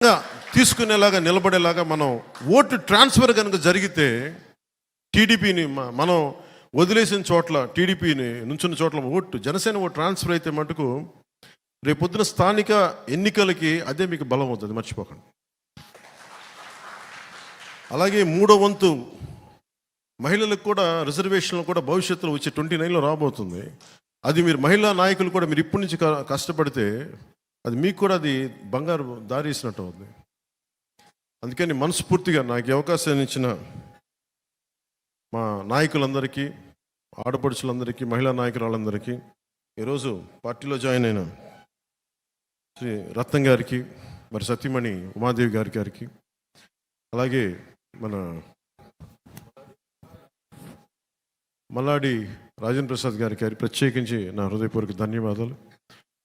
తీసుకునేలాగా నిలబడేలాగా మనం vote transfer కనుక జరిగితే టీడీపీని మనం వదిలేసిన చోట్ల టీడీపీని నుంచున్న చోట్ల ఓటు జనసేన ఓటు ట్రాన్స్ఫర్ అయితే మటుకు రేపొద్దున స్థానిక ఎన్నికలకి అదే మీకు బలం అవుతుంది, మర్చిపోకండి. అలాగే మూడో వంతు మహిళలకు కూడా రిజర్వేషన్లు కూడా భవిష్యత్తులో వచ్చే 29లో రాబోతుంది. అది మీరు మహిళా నాయకులు కూడా మీరు ఇప్పటి నుంచి కష్టపడితే అది మీకు కూడా అది బంగారు దారి వేసినట్టు అవుతుంది. అందుకని మనస్ఫూర్తిగా నాకు అవకాశాన్ని ఇచ్చిన మా నాయకులందరికీ, ఆడపడుచులందరికీ, మహిళా నాయకురాలందరికీ, ఈరోజు పార్టీలో జాయిన్ అయిన శ్రీ రత్నం గారికి, మరి సతీమణి ఉమాదేవి గారికి, అలాగే మన మల్లాడి రాజేంద్ర ప్రసాద్ గారికి ప్రత్యేకించి నా హృదయపూర్వక ధన్యవాదాలు.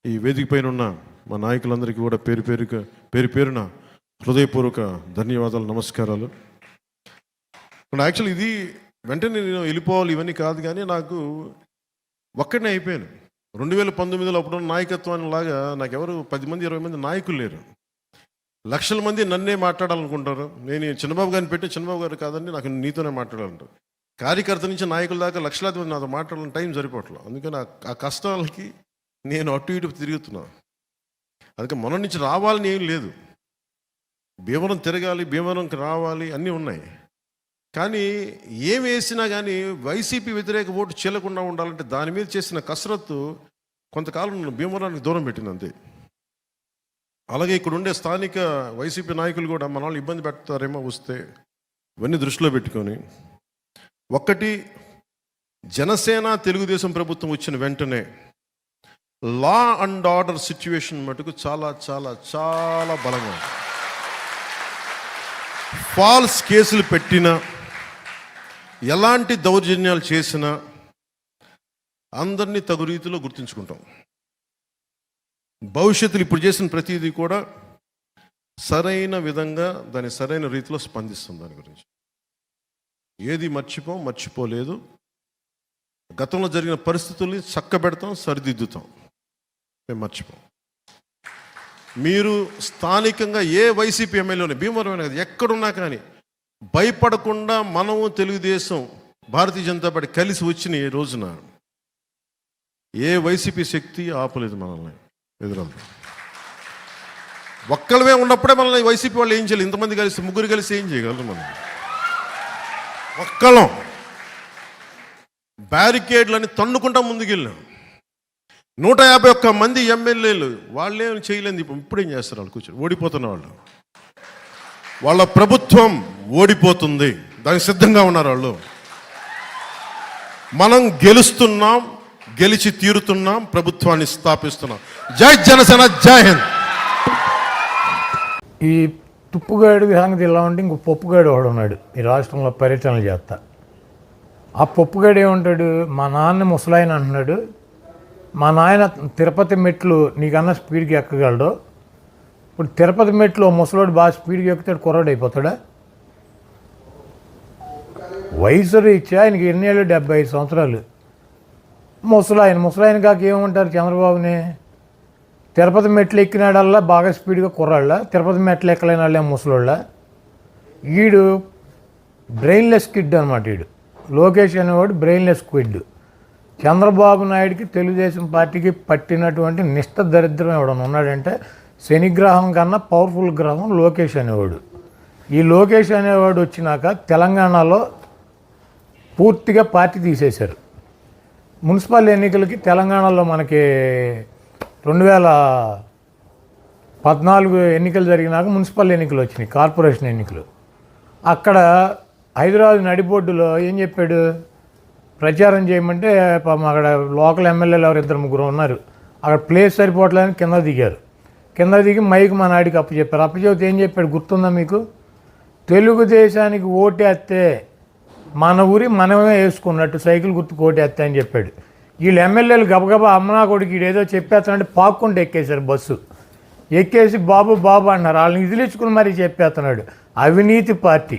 ఈ వేదిక పైన ఉన్న మా నాయకులందరికీ కూడా పేరు పేరున హృదయపూర్వక ధన్యవాదాలు, నమస్కారాలు. యాక్చువల్లీ ఇది వెంటనే నేను వెళ్ళిపోవాలి ఇవన్నీ కాదు, కానీ నాకు ఒక్కడనే అయిపోయాను. 2019లో అప్పుడు నాయకత్వాన్ని లాగా నాకు ఎవరు 10 మంది 20 మంది నాయకులు లేరు. లక్షల మంది నన్నే మాట్లాడాలనుకుంటారు. నేను చిన్నబాబు గారిని పెట్టి చిన్నబాబు గారు కాదండి నాకు నీతోనే మాట్లాడాలంటారు. కార్యకర్త నుంచి నాయకుల దాకా లక్షలాది మంది నాతో మాట్లాడాలని టైం సరిపోవట్లేదు. అందుకని ఆ కష్టాలకి నేను అటు ఇటు తిరుగుతున్నాను. అందుకే మొన్న నుంచి రావాలని ఏం లేదు, భీమవరం తిరగాలి, భీమవరంకి రావాలి అన్నీ ఉన్నాయి. కానీ ఏం వేసినా కానీ వైసీపీ వ్యతిరేక ఓటు చీలకుండా ఉండాలంటే దాని మీద చేసిన కసరత్తు కొంతకాలం భీమవరానికి దూరం పెట్టింది అంతే. అలాగే ఇక్కడ ఉండే స్థానిక వైసీపీ నాయకులు కూడా మన వాళ్ళు ఇబ్బంది పెడతారేమో వస్తే ఇవన్నీ దృష్టిలో పెట్టుకొని, ఒక్కటి జనసేన తెలుగుదేశం ప్రభుత్వం వచ్చిన వెంటనే లా అండ్ ఆర్డర్ సిచ్యువేషన్ మటుకు చాలా చాలా చాలా బలంగా, ఫాల్స్ కేసులు పెట్టినా, ఎలాంటి దౌర్జన్యాలు చేసినా అందరినీ తగు రీతిలో గుర్తుంచుకుంటాం. భవిష్యత్తులో ఇప్పుడు చేసిన ప్రతిదీ కూడా సరైన విధంగా దాని సరైన రీతిలో స్పందిస్తుంది. దాని గురించి ఏది మర్చిపోలేదు. గతంలో జరిగిన పరిస్థితుల్ని చక్కబెడతాం, సరిదిద్దుతాం, మేము మర్చిపోం. మీరు స్థానికంగా ఏ వైసీపీ ఎమ్మెల్యేని భీమవరం కదా ఎక్కడున్నా కానీ భయపడకుండా మనము తెలుగుదేశం భారతీయ జనతా పార్టీ కలిసి వచ్చిన ఈ రోజున ఏ వైసీపీ శక్తి ఆపలేదు మనల్ని. ఎదురదు ఒక్కళ్ళమే ఉన్నప్పుడే మనల్ని వైసీపీ వాళ్ళు ఏం చేయలేదు. ఇంతమంది కలిసి ముగ్గురు కలిసి ఏం చేయగలరు? మనం ఒక్కళ్ళం బ్యారికేడ్లని తన్నుకుంటా ముందుకెళ్ళాం. 151 మంది ఎమ్మెల్యేలు వాళ్ళేం చేయలేదు. ఇప్పుడేం చేస్తారు? వాళ్ళు కూర్చొని ఓడిపోతున్న వాళ్ళ ప్రభుత్వం ఓడిపోతుంది, దానికి సిద్ధంగా ఉన్నారు వాళ్ళు. మనం గెలుస్తున్నాం, గెలిచి తీరుతున్నాం, ప్రభుత్వాన్ని స్థాపిస్తున్నాం. జై జనసేన, జై హింద్. ఈ తుప్పుగాడి సంగతి ఇలా ఉంటే ఇంకో పప్పుగాడు వాడు ఉన్నాడు ఈ రాష్ట్రంలో పర్యటనలు చేస్తా. ఆ పప్పుగాడు ఏమంటాడు, మా నాన్న ముసలాయన అంటున్నాడు, మా నాయన తిరుపతి మెట్లు నీకన్నా స్పీడ్కి ఎక్కగలడు. ఇప్పుడు తిరుపతి మెట్లు ముసలోడు బాగా స్పీడ్గా ఎక్కుతాడు, కుర్రాడు అయిపోతాడా? వయసు రీత్యా ఆయనకి ఎన్ని ఏళ్ళు? 75 సంవత్సరాలు. ముసలాయన కాక ఏమంటారు చంద్రబాబుని? తిరుపతి మెట్లు ఎక్కినాడల్లా బాగా స్పీడ్గా కుర్రాళ్ళ, తిరుపతి మెట్లు ఎక్కలేని వాళ్ళే ముసలోళ్ళ. వీడు బ్రెయిన్లెస్ కిడ్ అనమాట. వీడు లోకేష్ అనేవాడు బ్రెయిన్లెస్ కిడ్. చంద్రబాబు నాయుడికి తెలుగుదేశం పార్టీకి పట్టినటువంటి నిష్ఠ దరిద్రం ఎవడన్నా ఉన్నాడంటే శనిగ్రహం కన్నా పవర్ఫుల్ గ్రహం లోకేష్ అనేవాడు. ఈ లోకేష్ అనేవాడు వచ్చినాక తెలంగాణలో పూర్తిగా పార్టీ తీసేశారు. మున్సిపల్ ఎన్నికలకి తెలంగాణలో మనకి 2014 ఎన్నికలు జరిగినాక మున్సిపల్ ఎన్నికలు వచ్చినాయి, కార్పొరేషన్ ఎన్నికలు. అక్కడ హైదరాబాద్ నడిబొడ్డులో ఏం చెప్పాడు, ప్రచారం చేయమంటే అక్కడ లోకల్ ఎమ్మెల్యేలు ఎవరు 2-3 ఉన్నారు. అక్కడ ప్లేస్ సరిపోవట్లేదని కింద దిగి మైక్ మా నాయుడికి అప్పచెప్పారు. అప్పచెప్తే ఏం చెప్పాడు గుర్తుందా మీకు? తెలుగుదేశానికి ఓటేస్తే మన ఊరి మనమే వేసుకున్నట్టు సైకిల్ గుర్తుకు ఓటేస్తే అని చెప్పాడు. వీళ్ళు ఎమ్మెల్యేలు గబగబా అమ్మనా కొడుకు ఈడేదో చెప్పేస్తానంటే పాక్కుంటూ ఎక్కేశారు బస్సు. ఎక్కేసి బాబు అన్నారు. వాళ్ళని ఇదిలించుకుని మరీ చెప్పేస్తున్నాడు. అవినీతి పార్టీ,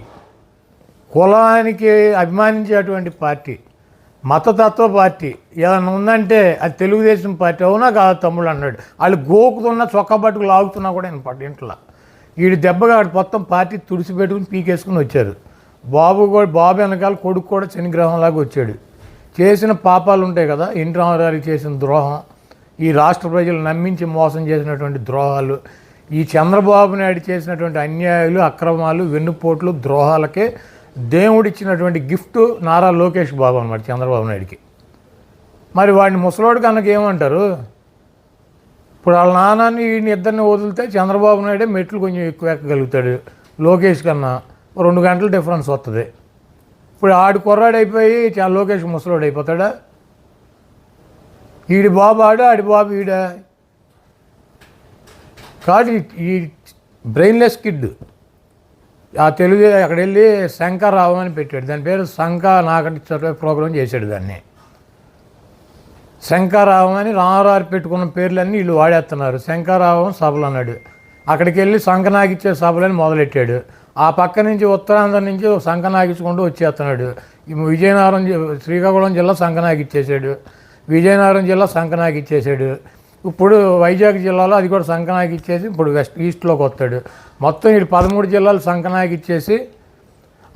కులానికి అభిమానించేటువంటి పార్టీ, మతతత్వ పార్టీ ఏదైనా ఉందంటే అది తెలుగుదేశం పార్టీ. అవునా కాదు తమ్ముడు అన్నాడు. వాళ్ళు గోకుతున్నా చొక్కా పట్టుకు లాగుతున్నా కూడా నేను ఇంట్లో వీడి దెబ్బగా ఆడు మొత్తం పార్టీ తుడిచిపెట్టుకుని పీకేసుకుని వచ్చారు. బాబు వెనకాల కొడుకు కూడా శనిగ్రహంలాగా వచ్చాడు. చేసిన పాపాలు ఉంటాయి కదా, ఎన్టీ రామారావుకి చేసిన ద్రోహం, ఈ రాష్ట్ర ప్రజలు నమ్మించి మోసం చేసినటువంటి ద్రోహాలు, ఈ చంద్రబాబు నాయుడు చేసినటువంటి అన్యాయాలు, అక్రమాలు, వెన్నుపోట్లు, ద్రోహాలకే దేవుడిచ్చినటువంటి గిఫ్ట్ నారా లోకేష్ బాబు అనమాట చంద్రబాబు నాయుడికి. మరి వాడిని ముసలోడు కనుక ఏమంటారు? ఇప్పుడు వాళ్ళ నాన్నని వీడిని ఇద్దరిని వదిలితే చంద్రబాబు నాయుడే మెట్లు కొంచెం ఎక్కువ ఎక్కగలుగుతాడు లోకేష్ కన్నా. 2 గంటల డిఫరెన్స్ వస్తుంది. ఇప్పుడు ఆడు కుర్రాడు అయిపోయి లోకేష్ ముసలోడు అయిపోతాడా? ఈడి బాబు ఆడి బాబు ఈడా కాదు. ఈ బ్రెయిన్లెస్ కిడ్ ఆ తెలుగు అక్కడ వెళ్ళి శంకర్రావు అని పెట్టాడు. దాని పేరు నాకటి చదివే ప్రోగ్రాం చేశాడు. దాన్ని శంకర్రావం అని రామారావు పెట్టుకున్న పేర్లన్నీ వీళ్ళు వాడేస్తున్నారు. శంకర్రావం సభలు అన్నాడు. అక్కడికి వెళ్ళి సంకనాగిచ్చే సభలని మొదలెట్టాడు. ఆ పక్క నుంచి ఉత్తరాంధ్ర నుంచి సంకనాగించుకుంటూ వచ్చేస్తున్నాడు. విజయనగరం శ్రీకాకుళం జిల్లా సంకనాగిచ్చేసాడు, విజయనగరం జిల్లా సంకనాగిచ్చేసాడు. ఇప్పుడు వైజాగ్ జిల్లాలో అది కూడా సంకనాగిచ్చేసి ఇప్పుడు ఈస్ట్లోకి వస్తాడు. మొత్తం వీడు 13 జిల్లాలు సంకనాగిచ్చేసి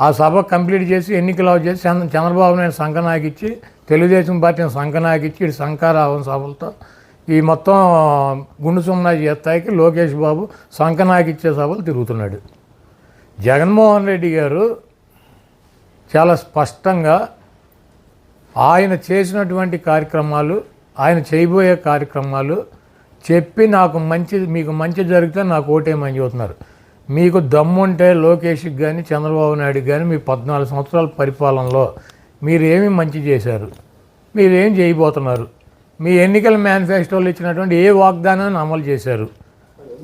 ఆ సభ కంప్లీట్ చేసి ఎన్నికలు చేసి చంద్రబాబు నాయుడు సంకనాగిచ్చి తెలుగుదేశం పార్టీని సంకనాగిచ్చి ఇటు శంకరావం సభలతో ఈ మొత్తం గుండు సున్నా చేస్తాయికి లోకేష్ బాబు సంకనాగిచ్చే సభలు తిరుగుతున్నాడు. జగన్మోహన్ రెడ్డి గారు చాలా స్పష్టంగా ఆయన చేసినటువంటి కార్యక్రమాలు, ఆయన చేయబోయే కార్యక్రమాలు చెప్పి మీకు మంచి జరిగితే నాకు ఓటేమని చెబుతున్నారు. మీకు దమ్ముంటే లోకేష్కి కానీ చంద్రబాబు నాయుడుకి కానీ మీ 14 సంవత్సరాల పరిపాలనలో మీరేమి మంచి చేశారు, మీరేం చేయబోతున్నారు, మీ ఎన్నికల మేనిఫెస్టోలో ఇచ్చినటువంటి ఏ వాగ్దానాన్ని అమలు చేశారు,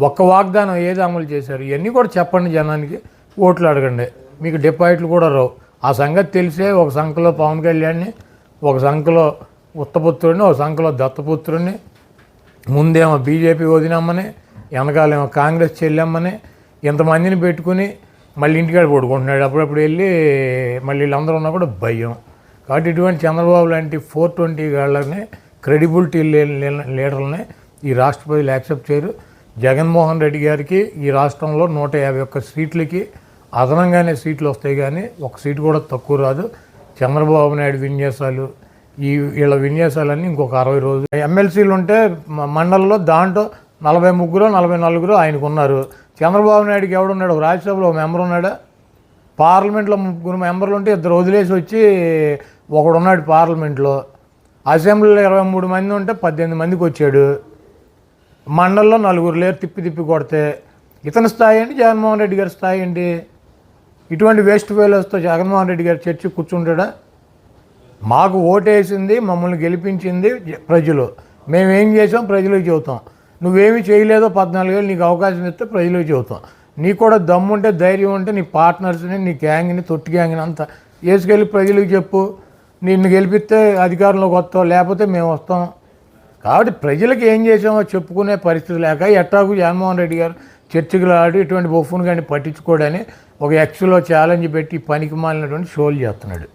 ఒక్క వాగ్దానం ఏది అమలు చేశారు, ఇవన్నీ కూడా చెప్పండి. జనానికి ఓట్లు అడగండి. మీకు డిపాజిట్లు కూడా రావు. ఆ సంగతి తెలిసే ఒక సంఖలో పవన్ కళ్యాణ్ని, ఒక సంఖలో ఉత్తపుత్రుడిని, ఒక సంఖలో దత్తపుత్రుడిని, ముందేమో బీజేపీ వదినమ్మని, వెనకాలేమో కాంగ్రెస్ చెల్లెమ్మని, ఇంతమందిని పెట్టుకుని మళ్ళీ ఇంటికాడ పడుకుంటున్నాడు. అప్పుడప్పుడు వెళ్ళి మళ్ళీ వీళ్ళందరూ ఉన్నా కూడా భయం. కాబట్టి ఇటువంటి చంద్రబాబు లాంటి 420 గాళ్ళని, క్రెడిబిలిటీ లీడర్లని ఈ రాష్ట్ర ప్రజలు యాక్సెప్ట్ చేయరు. జగన్మోహన్ రెడ్డి గారికి ఈ రాష్ట్రంలో 151 సీట్లకి అదనంగానే సీట్లు వస్తాయి, కానీ ఒక సీటు కూడా తక్కువ రాదు. చంద్రబాబు నాయుడు విన్యాసాలు, వీళ్ళ విన్యాసాలన్నీ ఇంకొక 60 రోజులు. ఎమ్మెల్సీలు ఉంటే మండలంలో దాంట్లో 43 44 ఆయనకు ఉన్నారు. చంద్రబాబు నాయుడుకి ఎవడున్నాడు? రాజ్యసభలో ఒక మెంబర్ ఉన్నాడా? పార్లమెంట్లో 3 మెంబర్లు ఉంటే 2 వదిలేసి వచ్చి ఒకడు ఉన్నాడు పార్లమెంట్లో. అసెంబ్లీలో 23 మంది ఉంటే 18 మందికి వచ్చాడు. మండలంలో 4 లేరు తిప్పి కొడితే. ఇతని స్థాయి ఏంటి? జగన్మోహన్ రెడ్డి గారి స్థాయి ఏంటి? ఇటువంటి వేస్ట్ ఫెయిలర్స్తో జగన్మోహన్ రెడ్డి గారు చర్చి కూర్చుంటాడా? మాకు ఓటేసింది, మమ్మల్ని గెలిపించింది ప్రజలు. మేమేం చేసాం ప్రజలకు చెబుతాం. నువ్వేమీ చేయలేదో 14 ఏళ్ళు నీకు అవకాశం ఇస్తే ప్రజలకు చెబుతాం. నీకు కూడా దమ్ముంటే, ధైర్యం ఉంటే నీ పార్ట్నర్స్ని, నీ గ్యాంగ్ని, తొట్టి గ్యాంగ్ని అంతా వేసుకెళ్ళి ప్రజలకు చెప్పు. నిన్ను గెలిపిస్తే అధికారంలోకి వస్తావు, లేకపోతే మేము వస్తాం. కాబట్టి ప్రజలకు ఏం చేసామో చెప్పుకునే పరిస్థితి లేక ఎట్టాకు జగన్మోహన్ రెడ్డి గారు చర్చకులు ఆడి ఇటువంటి బొఫ్ఫును కానీ పట్టించుకోవడని ఒక ఎక్స్లో ఛాలెంజ్ పెట్టి పనికి మాలినటువంటి షోలు చేస్తున్నాడు.